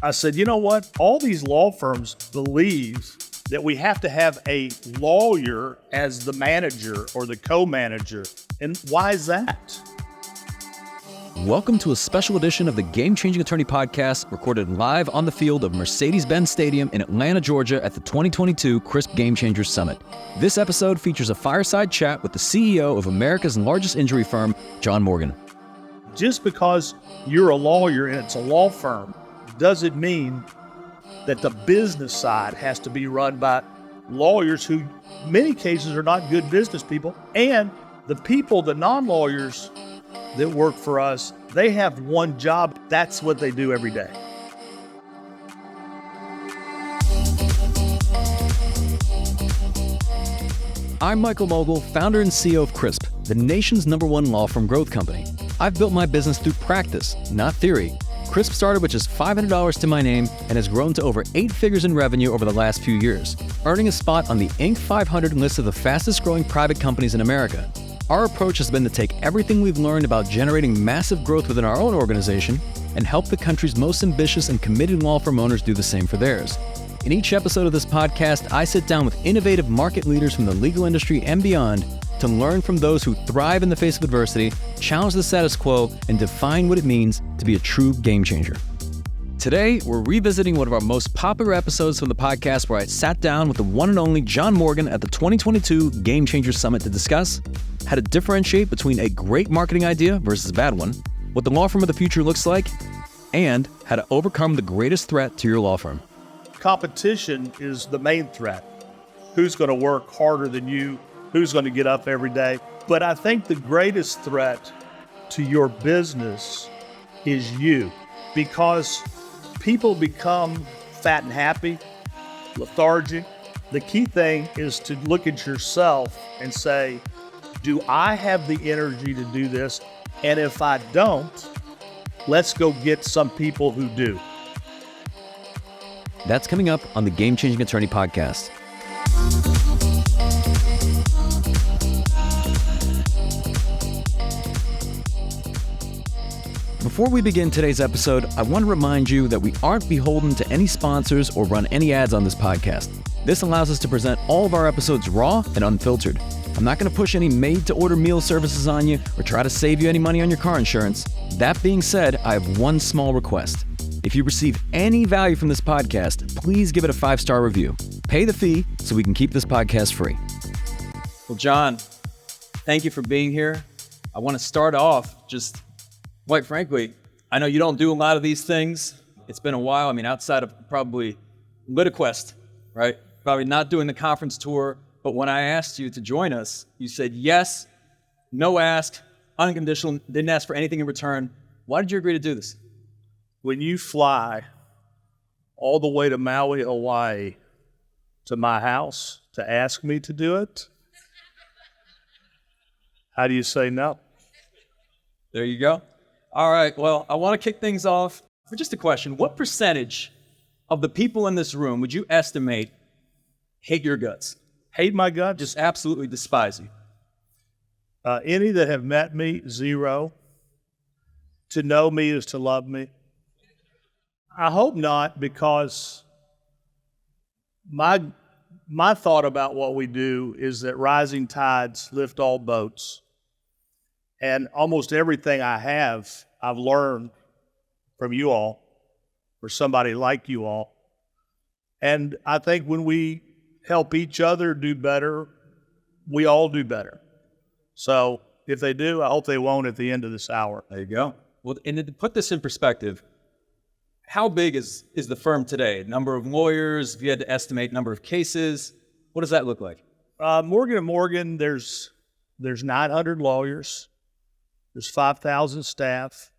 I said, you know what? All these law firms believe that we have to have a lawyer as the manager or the co-manager. And why is that? Welcome to a special edition of the Game Changing Attorney Podcast, recorded live on the field of Mercedes Benz Stadium in Atlanta, Georgia at the 2022 CRISP Game Changers Summit. This episode features a fireside chat with the CEO of America's largest injury firm, John Morgan. Just because you're a lawyer and it's a law firm doesn't mean that the business side has to be run by lawyers who, in many cases, are not good business people. And the people, the non-lawyers that work for us, they have one job. That's what they do every day. I'm Michael Mogill, founder and CEO of CRISP, the nation's #1 law firm growth company. I've built my business through practice, not theory. CRISP started with just $500 to my name and has grown to over 8 figures in revenue over the last few years, earning a spot on the Inc. 500 list of the fastest growing private companies in America. Our approach has been to take everything we've learned about generating massive growth within our own organization and help the country's most ambitious and committed law firm owners do the same for theirs. In each episode of this podcast, I sit down with innovative market leaders from the legal industry and beyond to learn from those who thrive in the face of adversity, challenge the status quo, and define what it means to be a true game changer. Today, we're revisiting one of our most popular episodes from the podcast where I sat down with the one and only John Morgan at the 2022 Game Changers Summit to discuss how to differentiate between a great marketing idea versus a bad one, what the law firm of the future looks like, and how to overcome the greatest threat to your law firm. Competition is the main threat. Who's going to work harder than you? Who's going to get up every day? But I think the greatest threat to your business is you, because people become fat and happy, lethargic. The key thing is to look at yourself and say, do I have the energy to do this? And if I don't, let's go get some people who do. That's coming up on the Game Changing Attorney Podcast. Before we begin today's episode, I want to remind you that we aren't beholden to any sponsors or run any ads on this podcast. This allows us to present all of our episodes raw and unfiltered. I'm not going to push any made-to-order meal services on you or try to save you any money on your car insurance. That being said, I have one small request. If you receive any value from this podcast, please give it a 5-star review. Pay the fee so we can keep this podcast free. Well, John, thank you for being here. I want to start off just, quite frankly, I know you don't do a lot of these things. It's been a while. I mean, outside of probably LitiQuest, right? Probably not doing the conference tour. But when I asked you to join us, you said yes, no ask, unconditional, didn't ask for anything in return. Why did you agree to do this? When you fly all the way to Maui, Hawaii, to my house to ask me to do it, how do you say no? There you go. All right, well, I want to kick things off for just a question. What percentage of the people in this room would you estimate hate your guts? Hate my guts? Just absolutely despise you? Any that have met me, 0. To know me is to love me. I hope not, because my thought about what we do is that rising tides lift all boats. And almost everything I have, I've learned from you all, or somebody like you all. And I think when we help each other do better, we all do better. So if they do, I hope they won't at the end of this hour. There you go. Well, and to put this in perspective, how big is the firm today? Number of lawyers, if you had to estimate number of cases, what does that look like? Morgan & Morgan, there's 900 lawyers. There's 5,000 staff.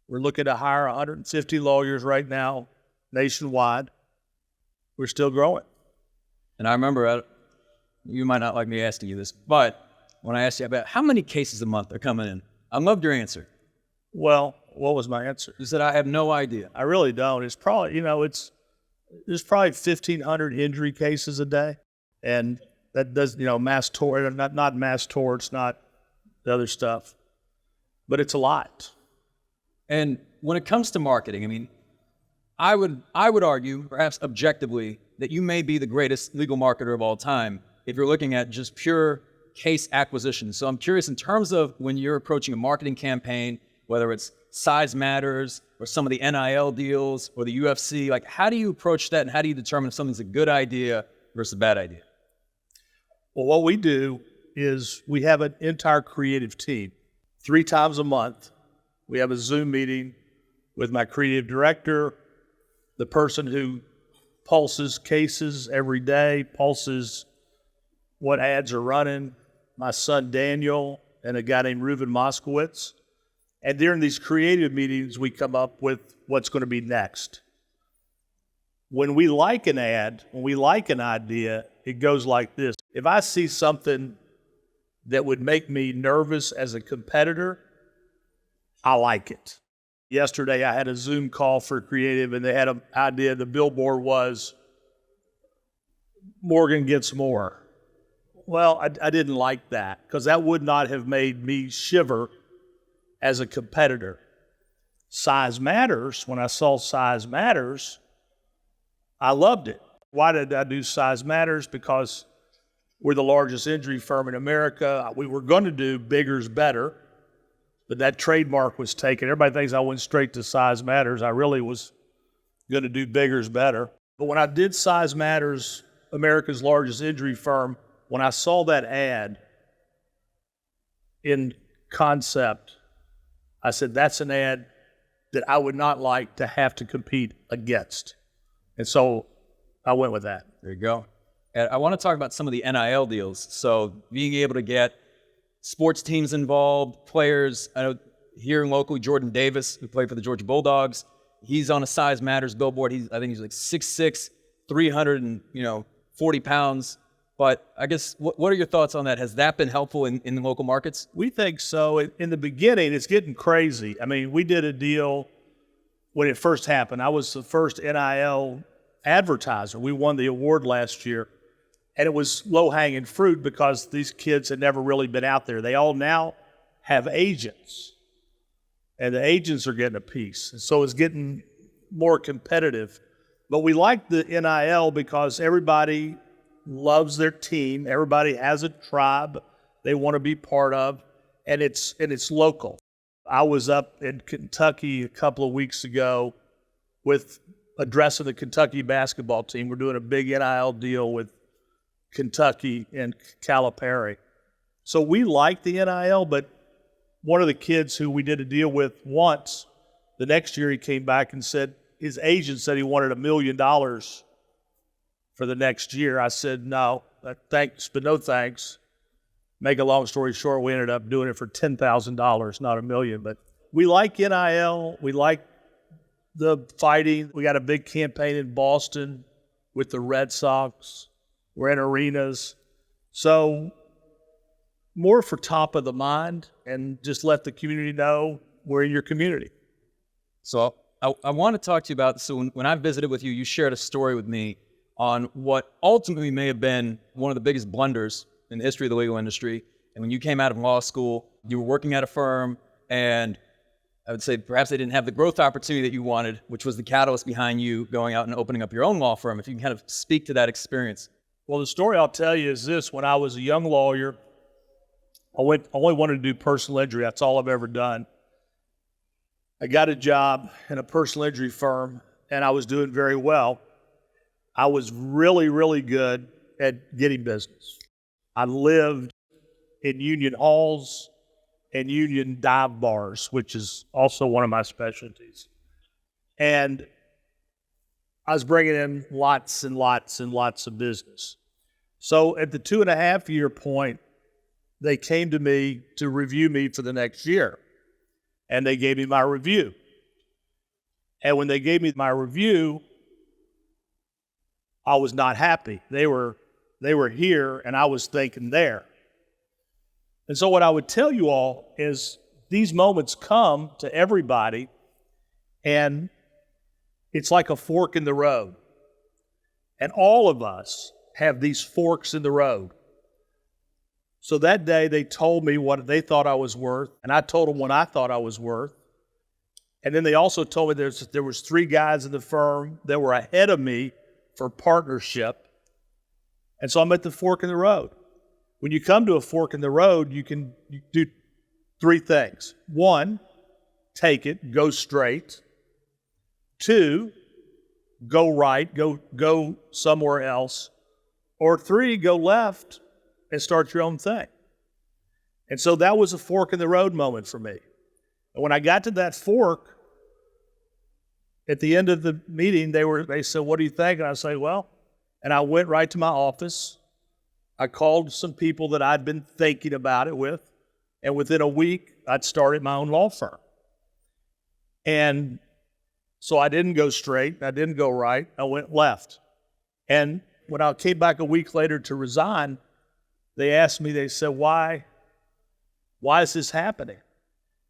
We're looking to hire 150 lawyers right now, nationwide. We're still growing. And I remember, you might not like me asking you this, but when I asked you about how many cases a month are coming in, I loved your answer. Well, what was my answer? You said, I have no idea. I really don't. It's probably, there's probably 1,500 injury cases a day. And that does, mass tort, not mass torts, not the other stuff. But it's a lot. And when it comes to marketing, I would argue, perhaps objectively, that you may be the greatest legal marketer of all time if you're looking at just pure case acquisition. So I'm curious, in terms of when you're approaching a marketing campaign, whether it's size matters or some of the NIL deals or the UFC, like how do you approach that and how do you determine if something's a good idea versus a bad idea? Well, what we do is we have an entire creative team. 3 times a month, we have a Zoom meeting with my creative director, the person who pulses cases every day, pulses what ads are running, my son Daniel, and a guy named Reuven Moskowitz. And during these creative meetings, we come up with what's going to be next. When we like an ad, when we like an idea, it goes like this. If I see something that would make me nervous as a competitor, I like it. Yesterday, I had a Zoom call for creative, and they had an idea. The billboard was, Morgan gets more. Well, I didn't like that because that would not have made me shiver as a competitor. Size matters. When I saw size matters, I loved it. Why did I do size matters? Because we're the largest injury firm in America. We were going to do bigger's better, but that trademark was taken. Everybody thinks I went straight to size matters. I really was going to do bigger's better. But when I did size matters, America's largest injury firm, when I saw that ad in concept, I said, that's an ad that I would not like to have to compete against. And so I went with that. There you go. And I want to talk about some of the NIL deals. So being able to get sports teams involved, players. I know here locally, Jordan Davis, who played for the Georgia Bulldogs, he's on a Size Matters billboard. I think he's like 6'6", 340 pounds. But I guess, what are your thoughts on that? Has that been helpful in the local markets? We think so. In the beginning, it's getting crazy. I mean, we did a deal when it first happened. I was the first NIL advertiser. We won the award last year. And it was low-hanging fruit because these kids had never really been out there. They all now have agents. And the agents are getting a piece. And so it's getting more competitive. But we like the NIL because everybody loves their team. Everybody has a tribe they want to be part of, and it's local. I was up in Kentucky a couple of weeks ago with addressing the Kentucky basketball team. We're doing a big NIL deal with Kentucky and Calipari. So we like the NIL, but one of the kids who we did a deal with once, the next year he came back and said his agent said he wanted $1 million for the next year. I said, no, thanks, but no thanks. Make a long story short, we ended up doing it for $10,000, not $1 million. But we like NIL. We like the fighting. We got a big campaign in Boston with the Red Sox. We're in arenas. So more for top of the mind and just let the community know we're in your community. So I want to talk to you about, so when I visited with you, you shared a story with me on what ultimately may have been one of the biggest blunders in the history of the legal industry. And when you came out of law school, you were working at a firm, and I would say perhaps they didn't have the growth opportunity that you wanted, which was the catalyst behind you going out and opening up your own law firm. If you can kind of speak to that experience. Well, the story I'll tell you is this. When I was a young lawyer, I only wanted to do personal injury. That's all I've ever done. I got a job in a personal injury firm, and I was doing very well. I was really, really good at getting business. I lived in union halls and union dive bars, which is also one of my specialties. And I was bringing in lots and lots and lots of business. So at the 2.5-year point, they came to me to review me for the next year. And they gave me my review. And when they gave me my review, I was not happy. They were here, and I was thinking there. And so what I would tell you all is these moments come to everybody, and it's like a fork in the road. And all of us have these forks in the road. So that day they told me what they thought I was worth, and I told them what I thought I was worth. And then they also told me there was 3 guys in the firm that were ahead of me for partnership. And so I'm at the fork in the road. When you come to a fork in the road, you do 3 things. 1, take it, go straight. 2, go right, go somewhere else. Or 3, go left and start your own thing. And so that was a fork in the road moment for me. And when I got to that fork, at the end of the meeting, they said, "What do you think?" And I say, "Well," and I went right to my office. I called some people that I'd been thinking about it with, and within a week, I'd started my own law firm. And so I didn't go straight, I didn't go right, I went left. And when I came back a week later to resign, they asked me, they said, why is this happening?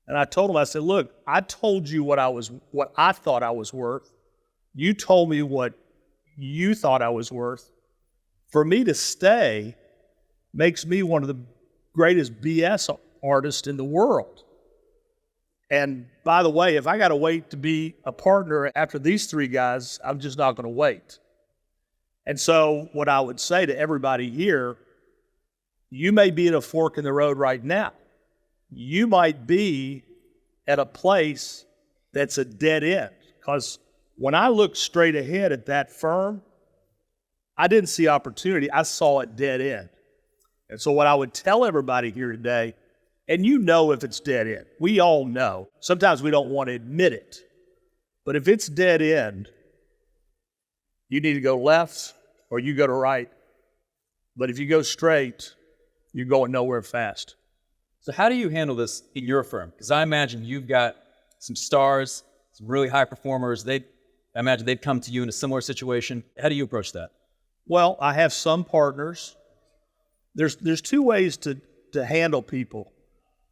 And I told them, I said, look, I told you what I thought I was worth. You told me what you thought I was worth. For me to stay makes me one of the greatest BS artists in the world. And by the way, if I got to wait to be a partner after these 3 guys, I'm just not going to wait. And so what I would say to everybody here, you may be at a fork in the road right now. You might be at a place that's a dead end. Because when I looked straight ahead at that firm, I didn't see opportunity. I saw a dead end. And so what I would tell everybody here today, and you know if it's dead end. We all know. Sometimes we don't want to admit it. But if it's dead end, you need to go left or you go to right. But if you go straight, you're going nowhere fast. So how do you handle this in your firm? Because I imagine you've got some stars, some really high performers. I imagine they'd come to you in a similar situation. How do you approach that? Well, I have some partners. There's 2 ways to handle people: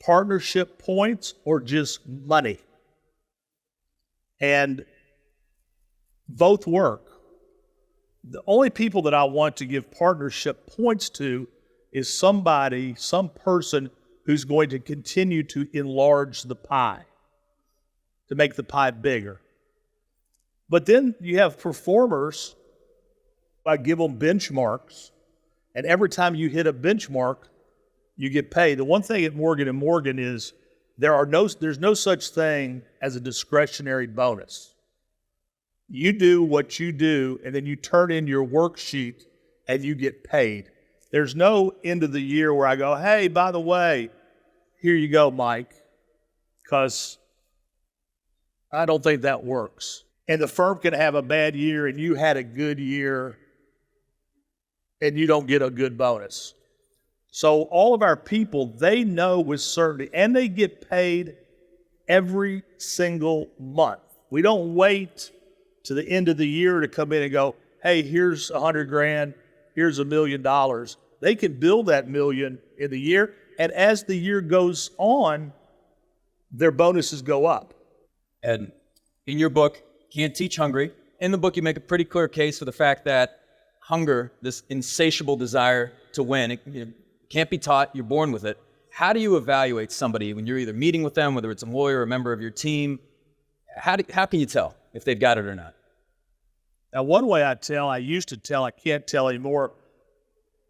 partnership points or just money. And both work. The only people that I want to give partnership points to is some person who's going to continue to enlarge the pie, to make the pie bigger. But then you have performers. I give them benchmarks, and every time you hit a benchmark, you get paid. The one thing at Morgan & Morgan is there's no such thing as a discretionary bonus. You do what you do, and then you turn in your worksheet, and you get paid. There's no end of the year where I go, hey, by the way, here you go, Mike, because I don't think that works. And the firm can have a bad year, and you had a good year, and you don't get a good bonus. So all of our people, they know with certainty, and they get paid every single month. We don't wait to the end of the year to come in and go, hey, here's $100,000, here's $1 million. They can build that million in the year, and as the year goes on, their bonuses go up. And in your book, Can't Teach Hungry, in the book you make a pretty clear case for the fact that hunger, this insatiable desire to win, it can't be taught, you're born with it. How do you evaluate somebody when you're either meeting with them, whether it's a lawyer or a member of your team? How can you tell if they've got it or not? Now, one way I used to tell, I can't tell anymore.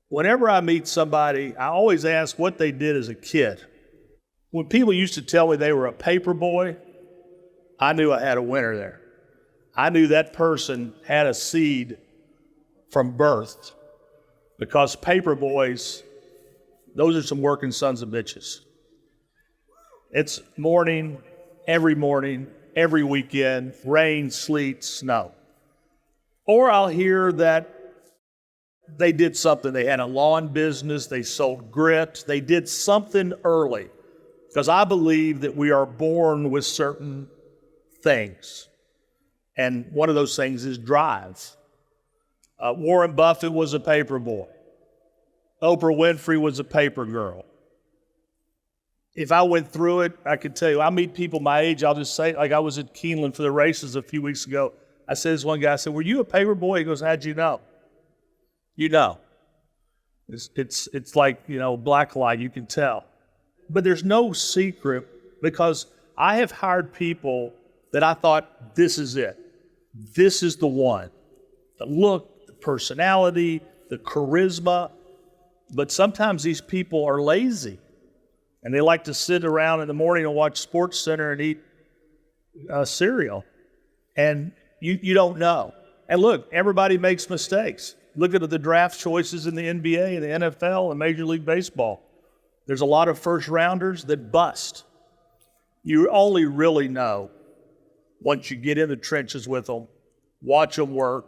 Whenever I meet somebody, I always ask what they did as a kid. When people used to tell me they were a paper boy, I knew I had a winner there. I knew that person had a seed from birth, because paper boys, those are some working sons of bitches. It's morning, every weekend, rain, sleet, snow. Or I'll hear that they did something. They had a lawn business, they sold grit, they did something early. Because I believe that we are born with certain things. And one of those things is drive. Warren Buffett was a paper boy. Oprah Winfrey was a paper girl. If I went through it, I could tell you, I meet people my age, I'll just say, like I was at Keeneland for the races a few weeks ago. I said, this one guy, I said, were you a paper boy? He goes, how'd you know? You know. It's like, black light, you can tell. But there's no secret, because I have hired people that I thought, this is it. This is the one. The look, the personality, the charisma. But sometimes these people are lazy and they like to sit around in the morning and watch Sports Center and eat cereal. And you don't know. And look, everybody makes mistakes. Look at the draft choices in the NBA and the NFL and Major League Baseball. There's a lot of first rounders that bust. You only really know once you get in the trenches with them, watch them work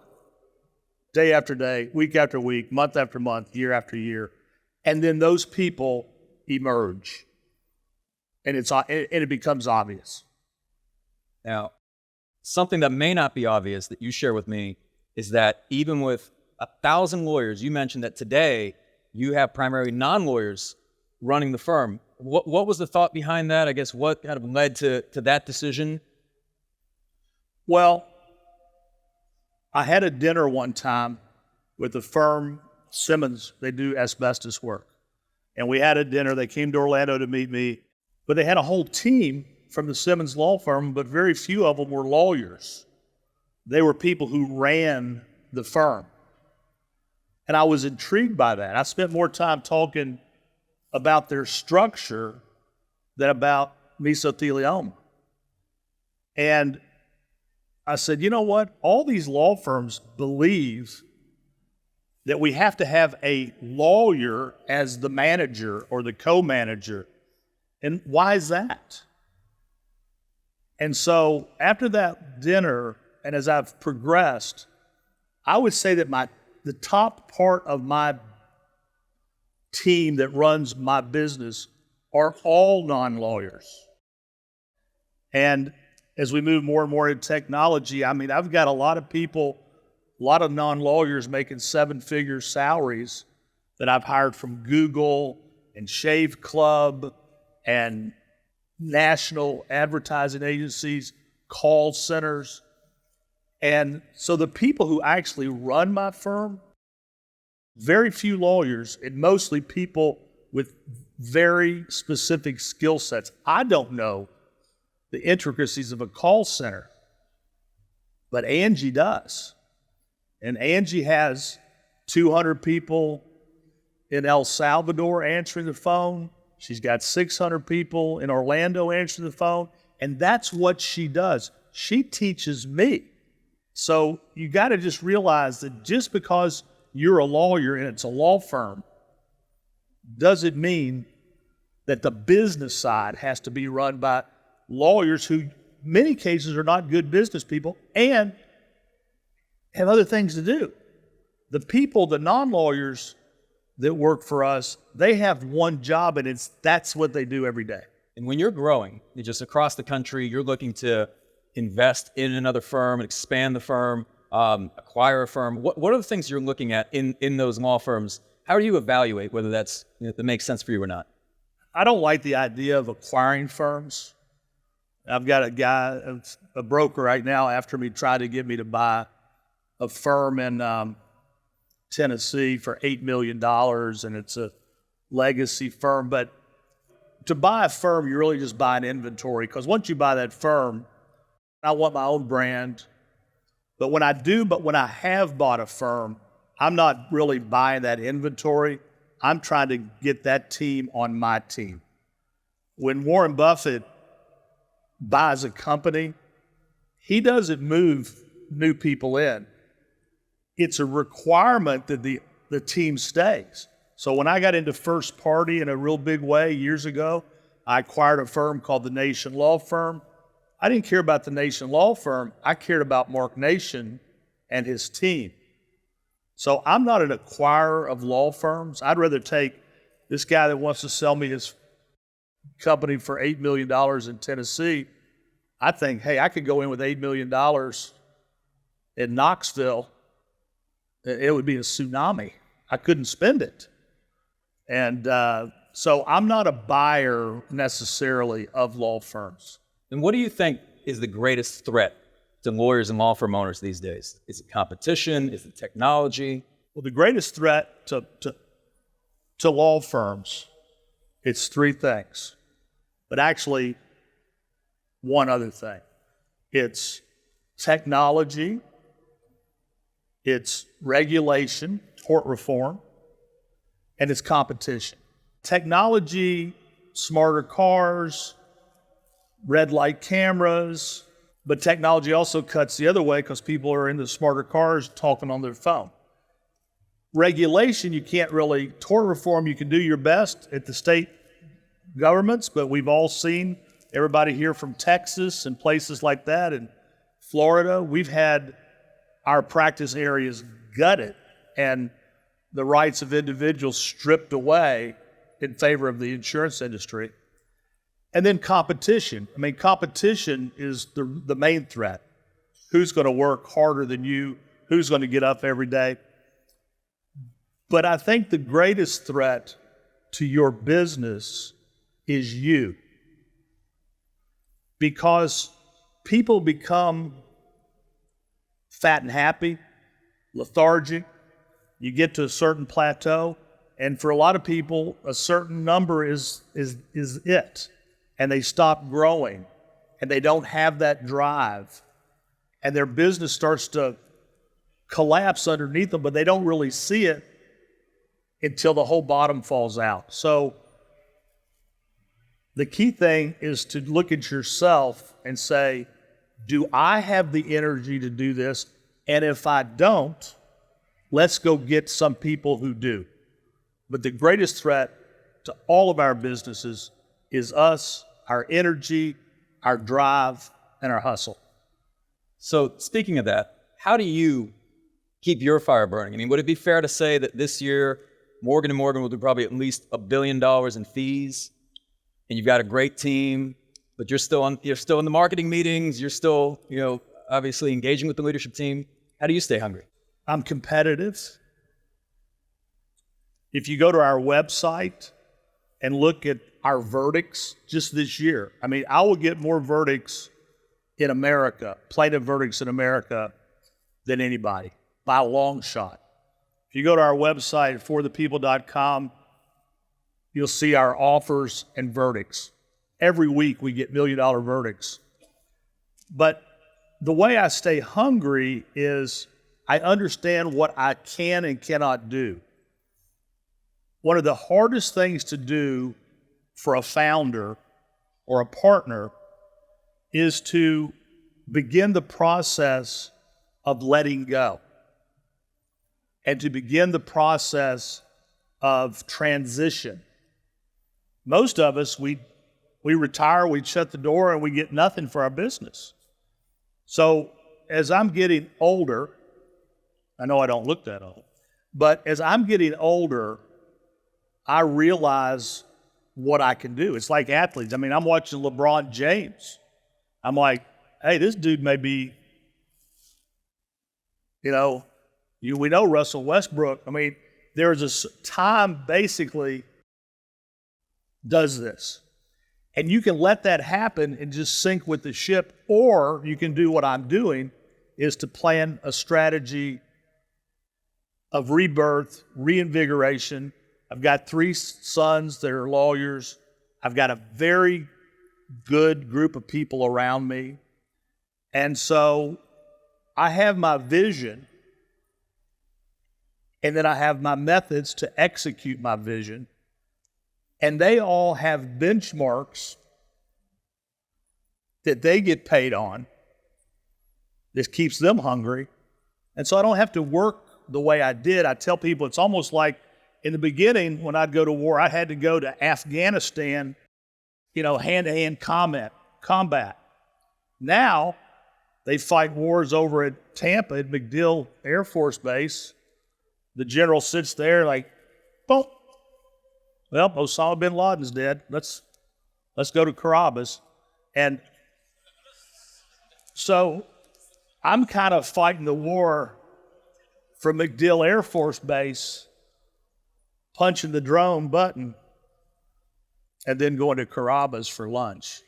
day after day, week after week, month after month, year after year. And then those people emerge. And it becomes obvious. Now, something that may not be obvious that you share with me is that even with 1,000 lawyers, you mentioned that today you have primarily non-lawyers running the firm. What was the thought behind that? I guess what kind of led to that decision? Well, I had a dinner one time with the firm Simmons. They do asbestos work. And we had a dinner. They came to Orlando to meet me. But they had a whole team from the Simmons law firm, but very few of them were lawyers. They were people who ran the firm. And I was intrigued by that. I spent more time talking about their structure than about mesothelioma. And I said, you know what? All these law firms believe that we have to have a lawyer as the manager or the co-manager. And why is that? And so after that dinner, and as I've progressed, I would say that the top part of my team that runs my business are all non-lawyers. And as we move more and more into technology, I mean, I've got a lot of people, a lot of non-lawyers making 7-figure salaries that I've hired from Google and Shave Club and national advertising agencies, call centers. And so the people who actually run my firm, very few lawyers and mostly people with very specific skill sets. I don't know the intricacies of a call center, but Angie does. And Angie has 200 people in El Salvador answering the phone. She's got 600 people in Orlando answering the phone. And that's what she does. She teaches me. So you got to just realize that just because you're a lawyer and it's a law firm doesn't mean that the business side has to be run by lawyers who, in many cases, are not good business people and have other things to do. The people, the non-lawyers that work for us, they have one job, and that's what they do every day. And when you're growing, you're just across the country, you're looking to invest in another firm, expand the firm, acquire a firm. What are the things you're looking at in those law firms? How do you evaluate whether that makes sense for you or not? I don't like the idea of acquiring firms. I've got a guy, a broker right now after me, trying to get me to buy a firm in Tennessee for $8 million, and it's a legacy firm. But to buy a firm, you really just buy an inventory, because once you buy that firm, I want my own brand. But when I have bought a firm, I'm not really buying that inventory. I'm trying to get that team on my team. When Warren Buffett buys a company, he doesn't move new people in. It's a requirement that the team stays. So when I got into first party in a real big way years ago, I acquired a firm called the Nation Law Firm. I didn't care about the Nation Law Firm. I cared about Mark Nation and his team. So I'm not an acquirer of law firms. I'd rather take this guy that wants to sell me his company for $8 million in Tennessee. I think, hey, I could go in with $8 million in Knoxville. It would be a tsunami. I couldn't spend it. And so I'm not a buyer necessarily of law firms. And what do you think is the greatest threat to lawyers and law firm owners these days? Is it competition? Is it technology? Well, the greatest threat to law firms, it's three things. But actually, one other thing. it's technology, it's regulation, tort reform, and it's competition. Technology, smarter cars, red light cameras, but technology also cuts the other way because people are in the smarter cars talking on their phone. Regulation, you can't really, tort reform, you can do your best at the state governments, but we've all seen, everybody here from Texas and places like that, and Florida, we've had our practice areas gutted and the rights of individuals stripped away in favor of the insurance industry. And then competition. I mean, competition is the main threat. Who's going to work harder than you? Who's going to get up every day? But I think the greatest threat to your business is you. Because people become fat and happy, lethargic. You get to a certain plateau, and for a lot of people, a certain number is it. And they stop growing, and they don't have that drive, and their business starts to collapse underneath them, but they don't really see it until the whole bottom falls out. So the key thing is to look at yourself and say, do I have the energy to do this? And if I don't, let's go get some people who do. But the greatest threat to all of our businesses is us, our energy, our drive, and our hustle. So speaking of that, how do you keep your fire burning? I mean, would it be fair to say that this year, Morgan & Morgan will do probably at least $1 billion in fees, and you've got a great team, but you're still in the marketing meetings, you're still, obviously engaging with the leadership team. How do you stay hungry? I'm competitive. If you go to our website and look at our verdicts just this year, I mean, I will get more verdicts in America, plaintiff verdicts in America, than anybody, by a long shot. If you go to our website, forthepeople.com, you'll see our offers and verdicts. Every week we get $1 million verdicts. But the way I stay hungry is I understand what I can and cannot do. One of the hardest things to do for a founder or a partner is to begin the process of letting go and to begin the process of transition. Most of us, we retire, we shut the door, and we get nothing for our business. So as I'm getting older, I know I don't look that old, but as I'm getting older, I realize what I can do. It's like athletes. I mean, I'm watching LeBron James. I'm like, hey, this dude may be, we know Russell Westbrook. I mean, there's a time basically does this. And you can let that happen and just sink with the ship, or you can do what I'm doing, is to plan a strategy of rebirth, reinvigoration. I've got 3 sons that are lawyers. I've got a very good group of people around me. And so I have my vision, and then I have my methods to execute my vision. And they all have benchmarks that they get paid on. This keeps them hungry. And so I don't have to work the way I did. I tell people it's almost like in the beginning when I'd go to war, I had to go to Afghanistan, hand-to-hand combat. Now they fight wars over at Tampa at Mogill Air Force Base. The general sits there like, boom. Well, Osama bin Laden's dead. Let's go to Carabas. And so I'm kind of fighting the war from MacDill Air Force Base, punching the drone button, and then going to Carabas for lunch.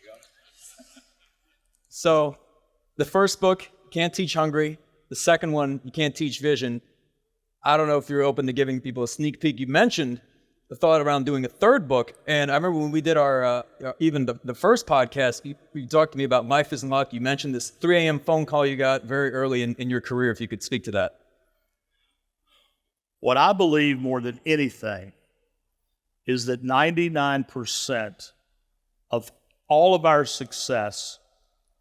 So the first book, Can't Teach Hungry. The second one, You Can't Teach Vision. I don't know if you're open to giving people a sneak peek. You mentioned the thought around doing a third book. And I remember when we did our, even the first podcast, you talked to me about Life Isn't Luck. You mentioned this 3 a.m. phone call you got very early in your career, if you could speak to that. What I believe more than anything is that 99% of all of our success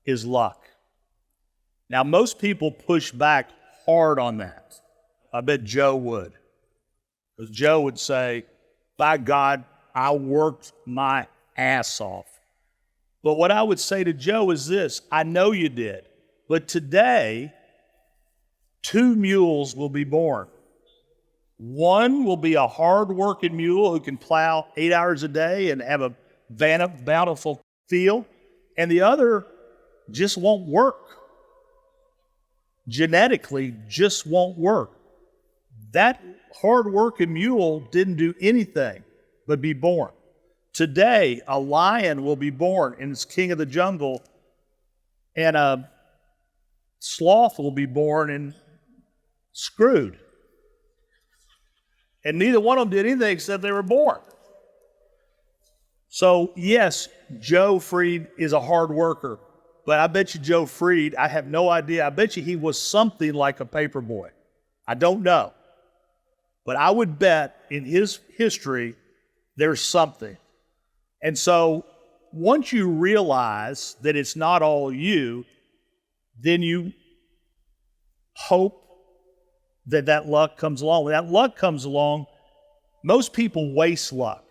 is luck. Now, most people push back hard on that. I bet Joe would. Because Joe would say, by God, I worked my ass off. But what I would say to Joe is this: I know you did, but today, 2 mules will be born. One will be a hard-working mule who can plow 8 hours a day and have a bountiful field, and the other just won't work. Genetically, just won't work. That hard-working mule didn't do anything but be born. Today, a lion will be born and is king of the jungle, and a sloth will be born and screwed. And neither one of them did anything except they were born. So, yes, Joe Freed is a hard worker, but I bet you Joe Freed, I have no idea, I bet you he was something like a paper boy. I don't know. But I would bet in his history, there's something. And so once you realize that it's not all you, then you hope that luck comes along. When that luck comes along, most people waste luck.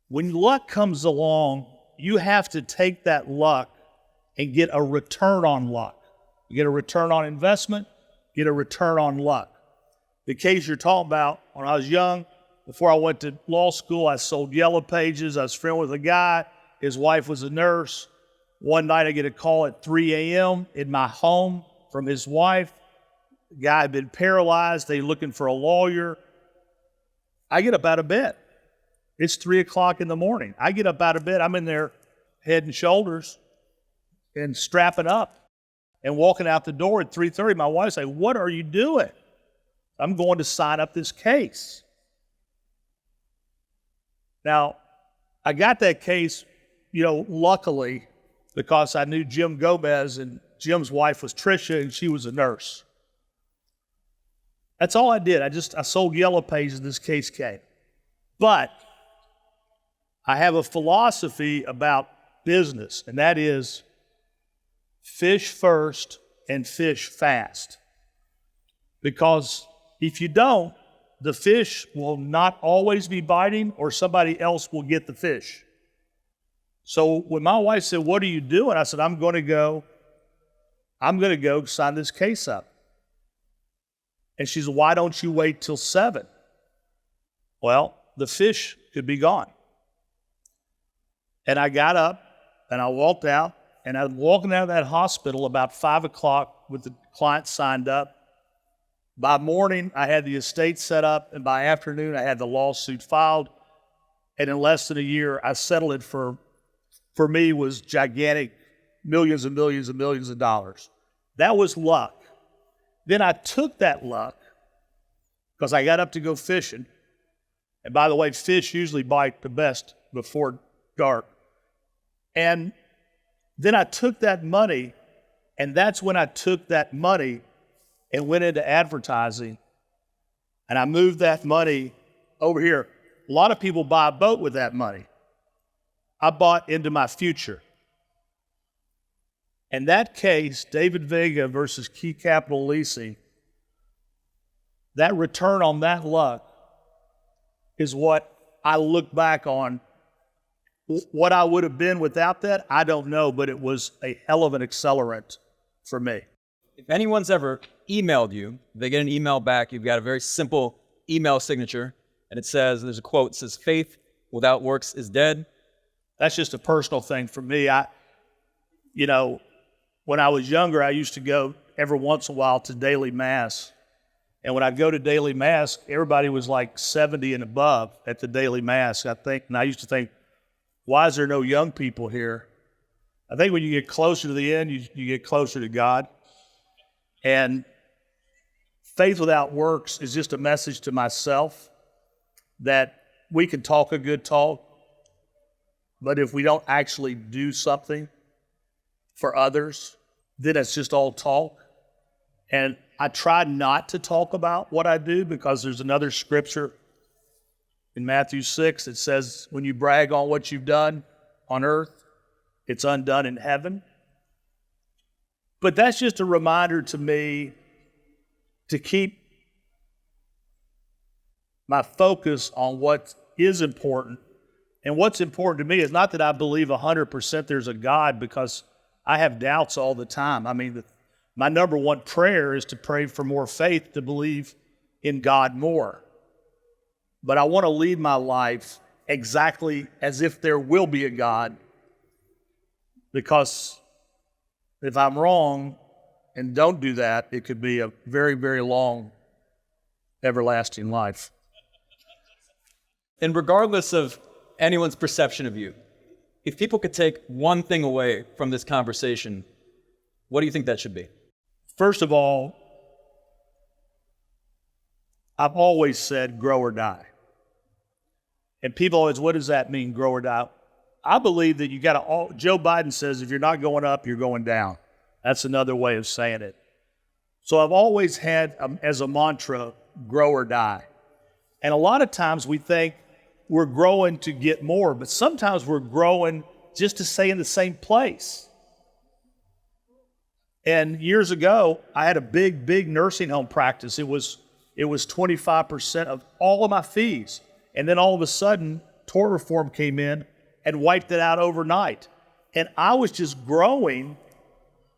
When luck comes along, you have to take that luck and get a return on luck. You get a return on investment, get a return on luck. The case you're talking about, when I was young, before I went to law school, I sold Yellow Pages. I was friends with a guy. His wife was a nurse. One night I get a call at 3 a.m. in my home from his wife. The guy had been paralyzed. They looking for a lawyer. I get up out of bed. It's 3 o'clock in the morning. I get up out of bed. I'm in there head and shoulders and strapping up and walking out the door at 3:30. My wife say, "What are you doing?" I'm going to sign up this case. Now, I got that case, luckily, because I knew Jim Gomez, and Jim's wife was Tricia, and she was a nurse. That's all I did. I sold Yellow Pages, and this case came. But I have a philosophy about business, and that is fish first and fish fast. Because if you don't, the fish will not always be biting, or somebody else will get the fish. So when my wife said, "What are you doing?" I said, I'm going to go sign this case up. And she said, "Why don't you wait till 7?" Well, the fish could be gone. And I got up and I walked out, and I was walking out of that hospital about 5 o'clock with the client signed up. By morning, I had the estate set up, and by afternoon, I had the lawsuit filed. And in less than a year, I settled it for me, was gigantic, millions and millions and millions of dollars. That was luck. Then I took that luck, because I got up to go fishing. And by the way, fish usually bite the best before dark. And then I took that money, and that's when I took that money and went into advertising, and I moved that money over here. A lot of people buy a boat with that money. I bought into my future. And that case, David Vega versus Key Capital Leasing, that return on that luck is what I look back on. What I would have been without that, I don't know, but it was a hell of an accelerant for me. If anyone's ever emailed you, they get an email back, you've got a very simple email signature, and it says, there's a quote, it says, "Faith without works is dead." That's just a personal thing for me. When I was younger, I used to go every once in a while to daily mass. And when I go to daily mass, everybody was like 70 and above at the daily mass, I think. And I used to think, why is there no young people here? I think when you get closer to the end, you get closer to God. And faith without works is just a message to myself that we can talk a good talk, but if we don't actually do something for others, then it's just all talk. And I try not to talk about what I do because there's another scripture in Matthew 6 that says, when you brag on what you've done on earth, it's undone in heaven. But that's just a reminder to me to keep my focus on what is important. And what's important to me is not that I believe 100% there's a God, because I have doubts all the time. I mean, my number one prayer is to pray for more faith, to believe in God more. But I want to lead my life exactly as if there will be a God, because if I'm wrong and don't do that, it could be a very, very long, everlasting life. And regardless of anyone's perception of you, if people could take one thing away from this conversation, what do you think that should be? First of all, I've always said grow or die. And people always, what does that mean, grow or die? I believe that you got to, Joe Biden says, if you're not going up, you're going down. That's another way of saying it. So I've always had as a mantra, grow or die. And a lot of times we think we're growing to get more, but sometimes we're growing just to stay in the same place. And years ago, I had a big nursing home practice. It was 25% of all of my fees. And then all of a sudden, tort reform came in and wiped it out overnight. And I was just growing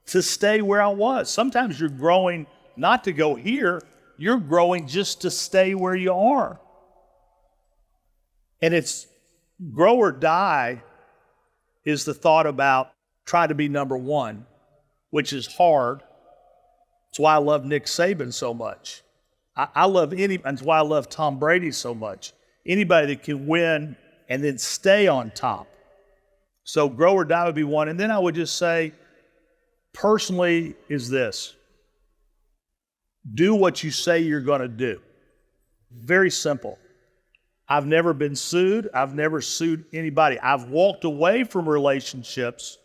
to stay where I was. Sometimes you're growing not to go here, you're growing just to stay where you are. And it's grow or die is the thought about trying to be number one, which is hard. That's why I love Nick Saban so much. That's why I love Tom Brady so much. Anybody that can win and then stay on top. So grow or die would be one. And then I would just say, personally, is this. Do what you say you're going to do. Very simple. I've never been sued. I've never sued anybody. I've walked away from relationships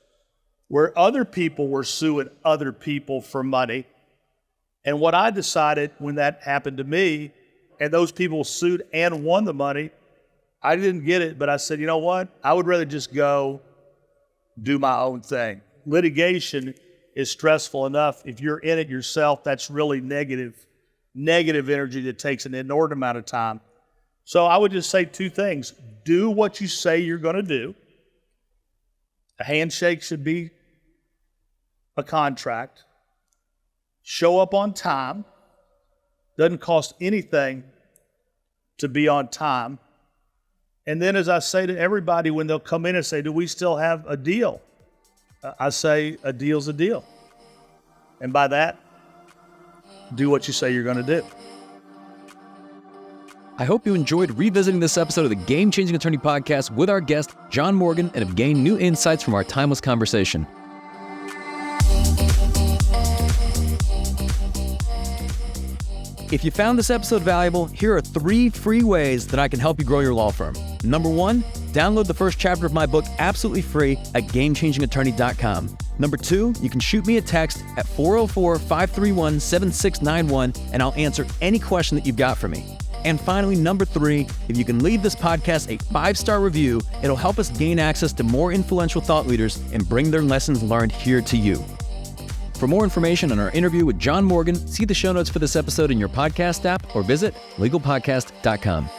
where other people were suing other people for money. And what I decided when that happened to me, and those people sued and won the money, I didn't get it, but I said, you know what? I would rather just go do my own thing. Litigation is stressful enough. If you're in it yourself, that's really negative energy that takes an inordinate amount of time. So I would just say two things. Do what you say you're going to do. A handshake should be a contract. Show up on time. Doesn't cost anything to be on time. And then as I say to everybody when they'll come in and say, do we still have a deal? I say a deal's a deal. And by that, do what you say you're going to do. I hope you enjoyed revisiting this episode of the Game Changing Attorney Podcast with our guest, John Morgan, and have gained new insights from our timeless conversation. If you found this episode valuable, here are 3 free ways that I can help you grow your law firm. Number 1, download the first chapter of my book absolutely free at GameChangingAttorney.com. Number 2, you can shoot me a text at 404-531-7691 and I'll answer any question that you've got for me. And finally, number 3, if you can leave this podcast a 5-star review, it'll help us gain access to more influential thought leaders and bring their lessons learned here to you. For more information on our interview with John Morgan, see the show notes for this episode in your podcast app or visit legalpodcast.com.